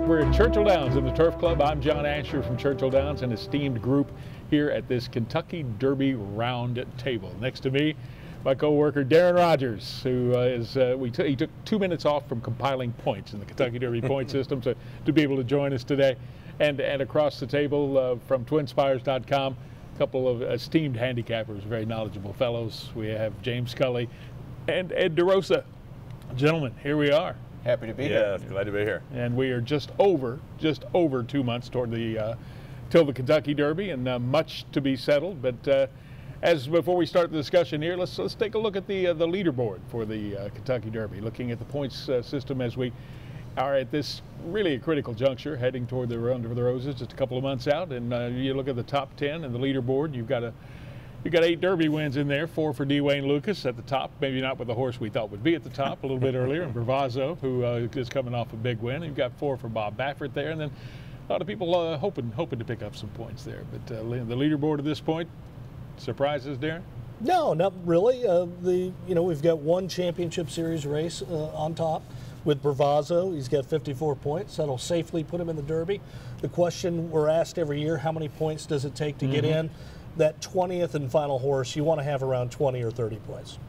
We're in Churchill Downs in the Turf Club. I'm John Asher from Churchill Downs, an esteemed group here at this Kentucky Derby round table. Next to me, my co-worker Darren Rogers, who he took 2 minutes off from compiling points in the Kentucky Derby point system to be able to join us today. And across the table from twinspires.com, a couple of esteemed handicappers, very knowledgeable fellows. We have James Scully and Ed DeRosa. Gentlemen, here we are. Happy to be here. Yeah, glad to be here. And we are just over 2 months toward the till the Kentucky Derby, and much to be settled. But before we start the discussion here, let's take a look at the leaderboard for the Kentucky Derby. Looking at the points system as we are at this really a critical juncture, heading toward the Round of the Roses, just a couple of months out. And you look at the top 10 and the leaderboard. You've got 8 Derby wins in there, 4 for D. Wayne Lucas at the top, maybe not with the horse we thought would be at the top a little bit earlier, and Bravazzo, who is coming off a big win. You've got 4 for Bob Baffert there, and then a lot of people hoping to pick up some points there. But the leaderboard at this point, surprises, Darren? No, not really. We've got one championship series race on top with Bravazzo. He's got 54 points. That'll safely put him in the Derby. The question we're asked every year, how many points does it take to get in? That 20th and final horse, you want to have around 20 or 30 points.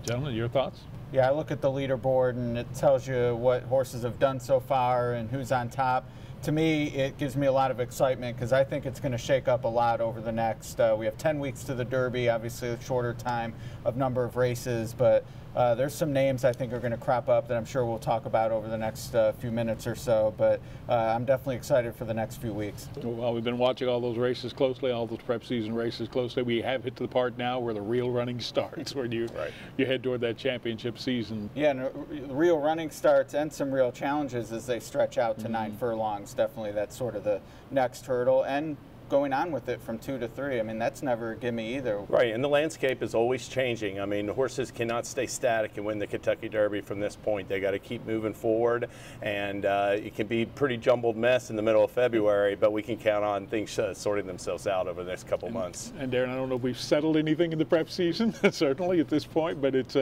Gentlemen, your thoughts? Yeah, I look at the leaderboard and it tells you what horses have done so far and who's on top. To me, it gives me a lot of excitement because I think it's going to shake up a lot over the next, we have 10 weeks to the Derby, obviously a shorter time of number of races, but there's some names I think are going to crop up that I'm sure we'll talk about over the next few minutes or so, but I'm definitely excited for the next few weeks. Well, we've been watching all those races closely, all those prep season races closely. We have hit to the part now where the real running starts, where you head toward that championship season. Yeah, and real running starts and some real challenges as they stretch out to 9 furlongs. Definitely that's sort of the next hurdle, and going on with it from 2 to 3. I mean, that's never a gimme either. Right, and the landscape is always changing. I mean, the horses cannot stay static and win the Kentucky Derby from this point. They got to keep moving forward, and it can be a pretty jumbled mess in the middle of February, but we can count on things sorting themselves out over the next couple months. And Darren, I don't know if we've settled anything in the prep season, certainly at this point, but it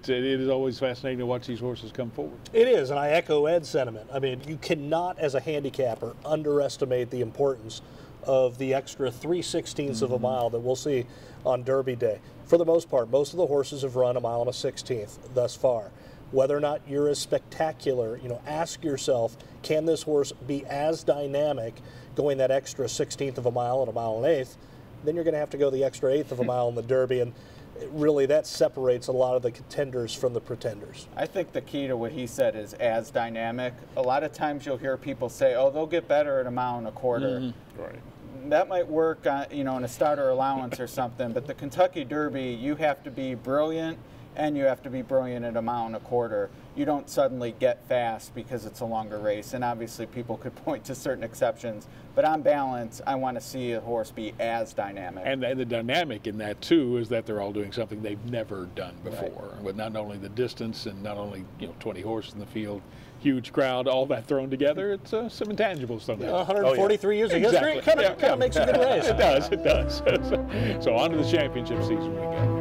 is always fascinating to watch these horses come forward. It is, and I echo Ed's sentiment. I mean, you cannot, as a handicapper, underestimate the importance of the extra 3/16 of a mile that we'll see on Derby Day. For the most part, most of the horses have run a mile and a 16th thus far. Whether or not you're as spectacular, ask yourself, can this horse be as dynamic going that extra 16th of a mile and a mile and an eighth? Then you're going to have to go the extra 1/8 of a mile in the Derby, and really that separates a lot of the contenders from the pretenders. I think the key to what he said is as dynamic. A lot of times you'll hear people say, oh, they'll get better at a mile and a quarter. Right. That might work on, in a starter allowance or something, but the Kentucky Derby, you have to be brilliant, and you have to be brilliant at a mile and a quarter. You don't suddenly get fast because it's a longer race, and obviously people could point to certain exceptions, but on balance, I want to see a horse be as dynamic. And the dynamic in that, too, is that they're all doing something they've never done before, with not only the distance and not only 20 horses in the field, huge crowd, all that thrown together. It's some intangibles. 143 years of history, kind of makes a good race. It does. So on to the championship season we go.